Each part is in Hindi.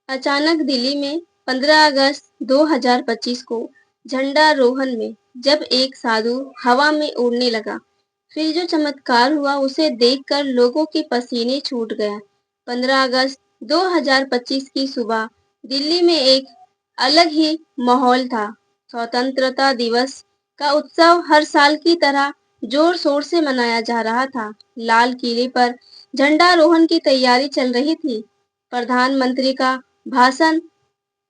अचानक दिल्ली में 15 अगस्त 2025 को झंडारोहण में जब एक साधु हवा में उड़ने लगा, फिर जो चमत्कार हुआ उसे देखकर लोगों के पसीने छूट गया। 15 अगस्त 2025 की सुबह दिल्ली में एक अलग ही माहौल था। स्वतंत्रता दिवस का उत्सव हर साल की तरह जोर शोर से मनाया जा रहा था। लाल किले पर झंडारोहण की तैयारी चल रही थी। प्रधानमंत्री का भाषण,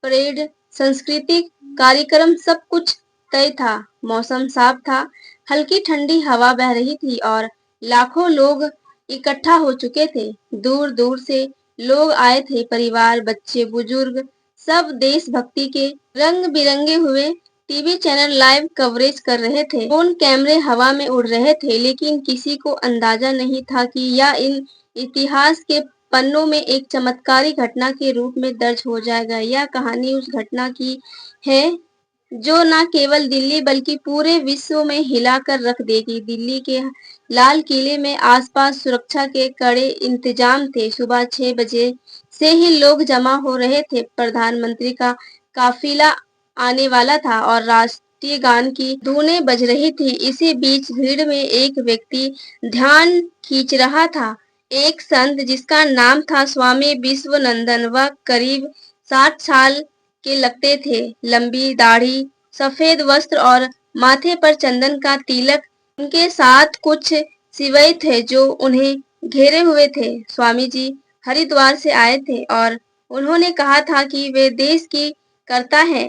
परेड, सांस्कृतिक कार्यक्रम सब कुछ तय था। मौसम साफ था, हल्की ठंडी हवा बह रही थी और लाखों लोग इकट्ठा हो चुके थे। दूर दूर से लोग आए थे, परिवार, बच्चे, बुजुर्ग, सब देशभक्ति के रंग बिरंगे हुए टीवी चैनल लाइव कवरेज कर रहे थे। फोन कैमरे हवा में उड़ रहे थे, लेकिन किसी को अंदाजा नहीं था कि यह इन इतिहास के पन्नों में एक चमत्कारी घटना के रूप में दर्ज हो जाएगा। यह कहानी उस घटना की है जो न केवल दिल्ली बल्कि पूरे विश्व में हिलाकर रख देगी। दिल्ली के लाल किले में आसपास सुरक्षा के कड़े इंतजाम थे। सुबह 6 बजे से ही लोग जमा हो रहे थे। प्रधानमंत्री का काफिला आने वाला था और राष्ट्रीय गान की धुनें बज रही थी। इसी बीच भीड़ में एक व्यक्ति ध्यान खींच रहा था। एक संत जिसका नाम था स्वामी विश्वनंदन। वह करीब 60 साल के लगते थे। लंबी दाढ़ी, सफेद वस्त्र और माथे पर चंदन का तिलक। उनके साथ कुछ सिपाही थे जो उन्हें घेरे हुए थे। स्वामी जी हरिद्वार से आए थे और उन्होंने कहा था कि वे देश की कर्ता है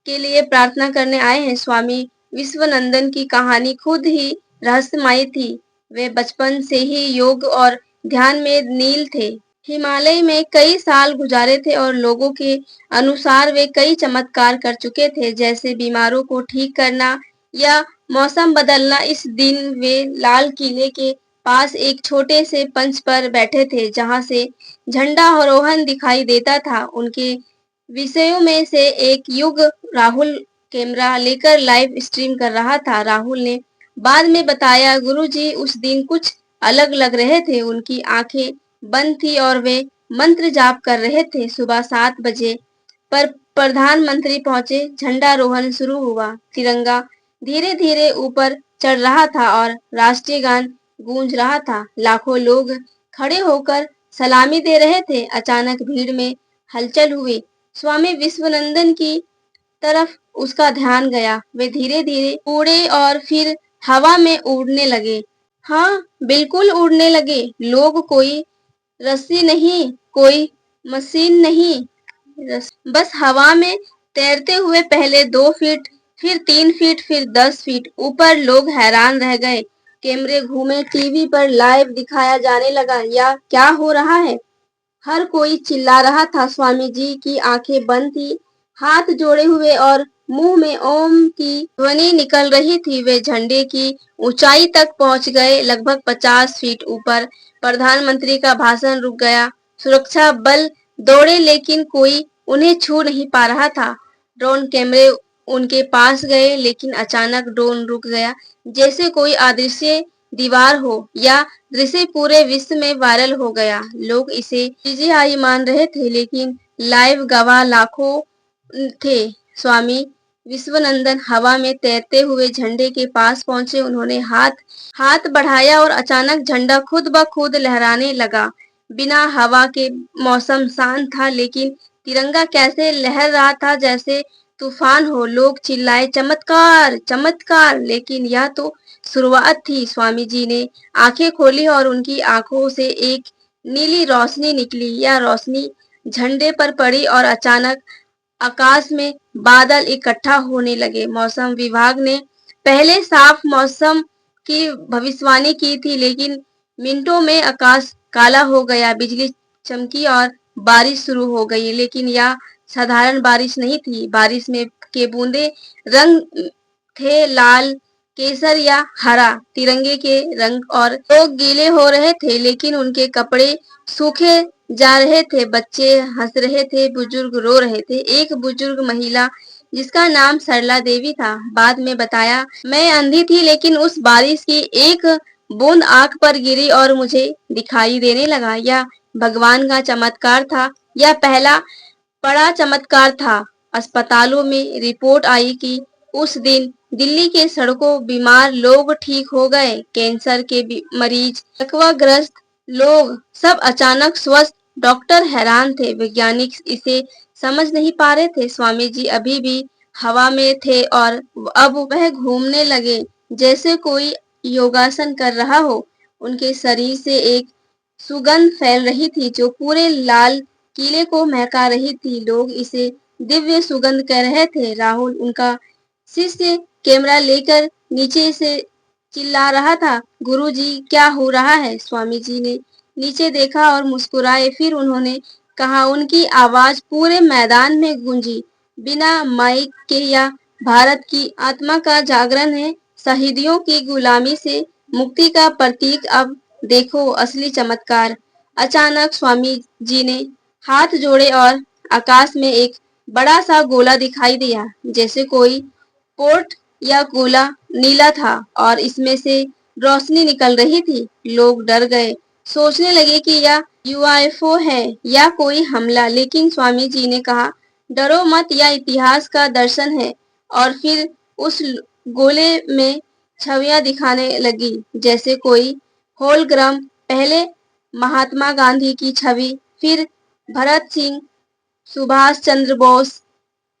के लिए प्रार्थना करने आए हैं। स्वामी विश्वनंदन की कहानी खुद ही रहस्यमयी थी। वे बचपन से ही योग और ध्यान में लीन थे। हिमालय में कई साल गुजारे थे और लोगों के अनुसार वे कई चमत्कार कर चुके थे, जैसे बीमारों को ठीक करना या मौसम बदलना। इस दिन वे लाल किले के पास एक छोटे से मंच पर बैठे थे, जहां से झंडारोहण दिखाई देता था। उनके विषयों में से एक युग राहुल कैमरा लेकर लाइव स्ट्रीम कर रहा था। राहुल ने बाद में बताया, गुरुजी उस दिन कुछ अलग लग रहे थे। उनकी आंखें बंद थी और वे मंत्र जाप कर रहे थे। सुबह 7 बजे पर प्रधानमंत्री पहुंचे। झंडारोहण शुरू हुआ। तिरंगा धीरे धीरे ऊपर चढ़ रहा था और राष्ट्रीय गान गूंज रहा था। लाखों लोग खड़े होकर सलामी दे रहे थे। अचानक भीड़ में हलचल हुई। स्वामी विश्वनंदन की तरफ उसका ध्यान गया। वे धीरे धीरे उड़े और फिर हवा में उड़ने लगे। हाँ, बिल्कुल उड़ने लगे। लोग, कोई रस्सी नहीं, कोई मशीन नहीं, बस हवा में तैरते हुए। पहले 2 फीट, फिर 3 फीट, फिर 10 फीट ऊपर। लोग हैरान रह गए। कैमरे घूमे, टीवी पर लाइव दिखाया जाने लगा। यह क्या हो रहा है? हर कोई चिल्ला रहा था। स्वामी जी की आंखें बंद थी, हाथ जोड़े हुए और मुंह में ओम की ध्वनि निकल रही थी। वे झंडे की ऊंचाई तक पहुंच गए, लगभग 50 फीट ऊपर। प्रधानमंत्री का भाषण रुक गया। सुरक्षा बल दौड़े, लेकिन कोई उन्हें छू नहीं पा रहा था। ड्रोन कैमरे उनके पास गए, लेकिन अचानक ड्रोन रुक गया, जैसे कोई अदृश्य दीवार हो। या दृश्य पूरे विश्व में वायरल हो गया। लोग इसे सीजीआई मान रहे थे, लेकिन लाइव गवाह लाखों थे। स्वामी विश्वनंदन हवा में तैरते हुए झंडे के पास पहुंचे। उन्होंने हाथ बढ़ाया और अचानक झंडा खुद ब खुद लहराने लगा। बिना हवा के मौसम शांत था, लेकिन तिरंगा कैसे लहर रहा था जैसे तूफान हो। लोग चिल्लाए, चमत्कार, चमत्कार। लेकिन यह तो शुरुआत थी। स्वामी जी ने आंखें खोली और उनकी आंखों से एक नीली रोशनी निकली। यह रोशनी झंडे पर पड़ी और अचानक आकाश में बादल इकट्ठा होने लगे। मौसम विभाग ने पहले साफ मौसम की भविष्यवाणी की थी, लेकिन मिनटों में आकाश काला हो गया। बिजली चमकी और बारिश शुरू हो गई, लेकिन यह साधारण बारिश नहीं थी। बारिश में के बूंदे रंग थे, लाल, केसर या हरा, तिरंगे के रंग। और लोग गीले हो रहे थे, लेकिन उनके कपड़े सूखे जा रहे थे। बच्चे हंस रहे थे, बुजुर्ग रो रहे थे। एक बुजुर्ग महिला जिसका नाम सरला देवी था, बाद में बताया, मैं अंधी थी, लेकिन उस बारिश की एक बूंद आंख पर गिरी और मुझे दिखाई देने लगा। यह भगवान का चमत्कार था या पहला बड़ा चमत्कार था। अस्पतालों में रिपोर्ट आई कि उस दिन दिल्ली के सड़कों बीमार लोग ठीक हो गए। कैंसर के मरीज, लकवाग्रस्त लोग सब अचानक स्वस्थ। डॉक्टर हैरान थे, वैज्ञानिक इसे समझ नहीं पा रहे थे। स्वामी जी अभी भी हवा में थे और अब वह घूमने लगे जैसे कोई योगासन कर रहा हो। उनके शरीर से एक सुगंध फैल रही थी जो पूरे लाल किले को महका रही थी। लोग इसे दिव्य सुगंध कह रहे थे। राहुल, उनका शिष्य, कैमरा लेकर नीचे से चिल्ला रहा था, गुरुजी क्या हो रहा है? स्वामी जी ने नीचे देखा और मुस्कुराए। फिर उन्होंने कहा, उनकी आवाज पूरे मैदान में गूंजी, बिना माइक के, या भारत की आत्मा का जागरण है, शहीदियों की गुलामी से मुक्ति का प्रतीक। अब देखो असली चमत्कार। अचानक स्वामी जी ने हाथ जोड़े और आकाश में एक बड़ा सा गोला दिखाई दिया, जैसे कोई पोर्ट या गोला नीला था और इसमें से रोशनी निकल रही थी। लोग डर गए, सोचने लगे कि यह यूएफओ है या कोई हमला। लेकिन स्वामी जी ने कहा, डरो मत, यह इतिहास का दर्शन है। और फिर उस गोले में छवियां दिखाने लगी, जैसे कोई होलोग्राम। पहले महात्मा गांधी की छवि, फिर भगत सिंह, सुभाष चंद्र बोस,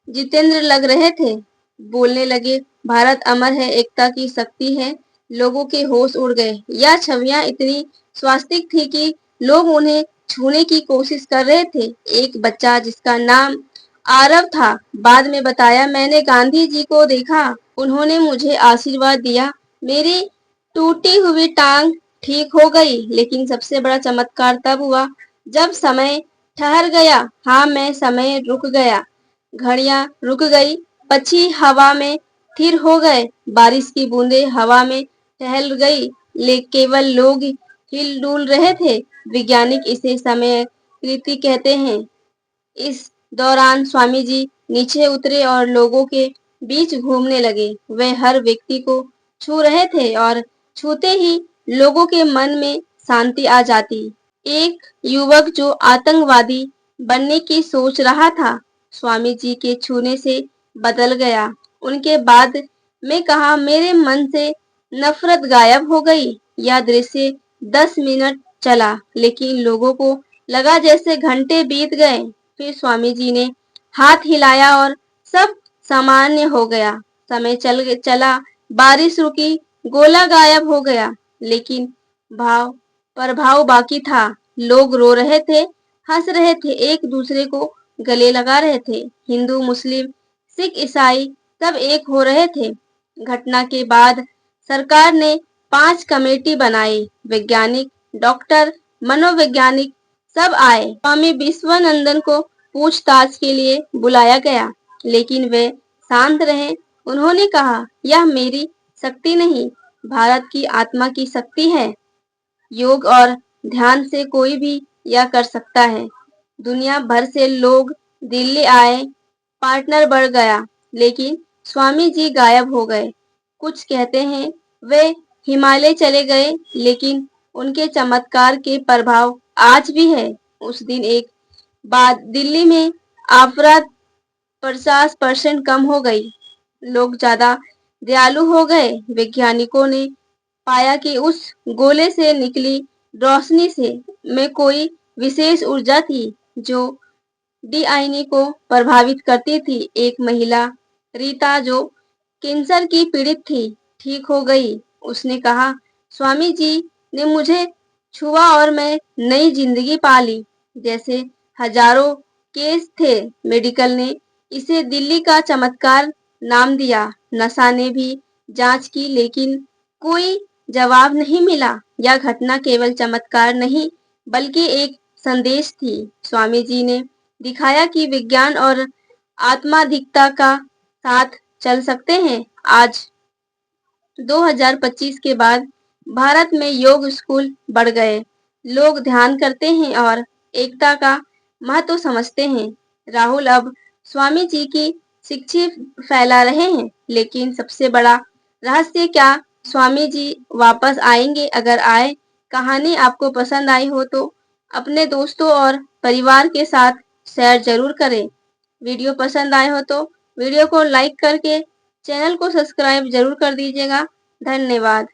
जितेंद्र लग रहे थे। बोलने लगे, भारत अमर है, एकता की शक्ति है। लोगों के होश उड़ गए। यह छवियां इतनी स्वास्तिक थी कि लोग उन्हें छूने की कोशिश कर रहे थे। एक बच्चा जिसका नाम आरव था बाद में बताया, मैंने गांधी जी को देखा, उन्होंने मुझे आशीर्वाद दिया, मेरी टूटी हुई टांग ठीक हो गई। लेकिन सबसे बड़ा चमत्कार तब हुआ जब समय ठहर गया। हाँ, मैं समय रुक गया। घड़ियां रुक गई, पक्षी हवा में स्थिर हो गए, बारिश की बूंदें हवा में टहल गई, ले केवल लोग हिल डुल रहे थे। वैज्ञानिक इसे समय कृति कहते हैं। इस दौरान स्वामी जी नीचे उतरे और लोगों के बीच घूमने लगे। वे हर व्यक्ति को छू रहे थे और छूते ही लोगों के मन में शांति आ जाती। एक युवक जो आतंकवादी बनने की सोच रहा था, स्वामी जी के छूने से बदल गया। उनके बाद में कहा, मेरे मन से नफरत गायब हो गई। यह दृश्य 10 मिनट चला, लेकिन लोगों को लगा जैसे घंटे बीत गए। फिर स्वामी जी ने हाथ हिलाया और सब सामान्य हो गया। समय चला, बारिश रुकी, गोला गायब हो गया, लेकिन भाव प्रभाव बाकी था। लोग रो रहे थे, हंस रहे थे, एक दूसरे को गले लगा रहे थे। हिंदू, मुस्लिम, सिख, ईसाई सब एक हो रहे थे। घटना के बाद सरकार ने 5 कमेटी बनाई। वैज्ञानिक, डॉक्टर, मनोवैज्ञानिक सब आए। स्वामी विश्वानंदन को पूछताछ के लिए बुलाया गया, लेकिन वे शांत रहे। उन्होंने कहा, यह मेरी शक्ति नहीं, भारत की आत्मा की शक्ति है। योग और ध्यान से कोई भी यह कर सकता है। दुनिया भर से लोग दिल्ली आए, पार्टनर बढ़ गया, लेकिन स्वामी जी गायब हो गए। कुछ कहते हैं वे हिमालय चले गए, लेकिन उनके चमत्कार के प्रभाव आज भी है। उस दिन एक बाद दिल्ली में अपराध 50% कम हो गई, लोग ज्यादा दयालु हो गए। वैज्ञानिकों ने पाया कि उस गोले से निकली रोशनी से में कोई विशेष ऊर्जा थी जो डीएनए को प्रभावित करती थी। एक महिला, रीता, जो कैंसर की पीड़ित थी, ठीक हो गई। उसने कहा, स्वामी जी ने मुझे छुआ और मैं नई जिंदगी पा ली। जैसे हजारों केस थे। मेडिकल ने इसे दिल्ली का चमत्कार नाम दिया। नसा ने भी जांच की, लेकिन कोई जवाब नहीं मिला। यह घटना केवल चमत्कार नहीं, बल्कि एक संदेश थी। स्वामी जी ने दिखाया कि विज्ञान और आत्माधिकता का साथ चल सकते हैं। आज 2025 के बाद भारत में योग स्कूल बढ़ गए। लोग ध्यान करते हैं और एकता का महत्व समझते हैं। राहुल, अब स्वामी जी की शिक्षा फैला रहे हैं, लेकिन सबसे बड़ा रहस्य क्या स्वामी जी वापस आएंगे? अगर आए कहानी आपको पसंद आई हो तो अपने दोस्तों और परिवार के साथ शेयर जरूर करें। वीडियो पसंद आए हो तो वीडियो को लाइक करके चैनल को सब्सक्राइब जरूर कर दीजिएगा। धन्यवाद।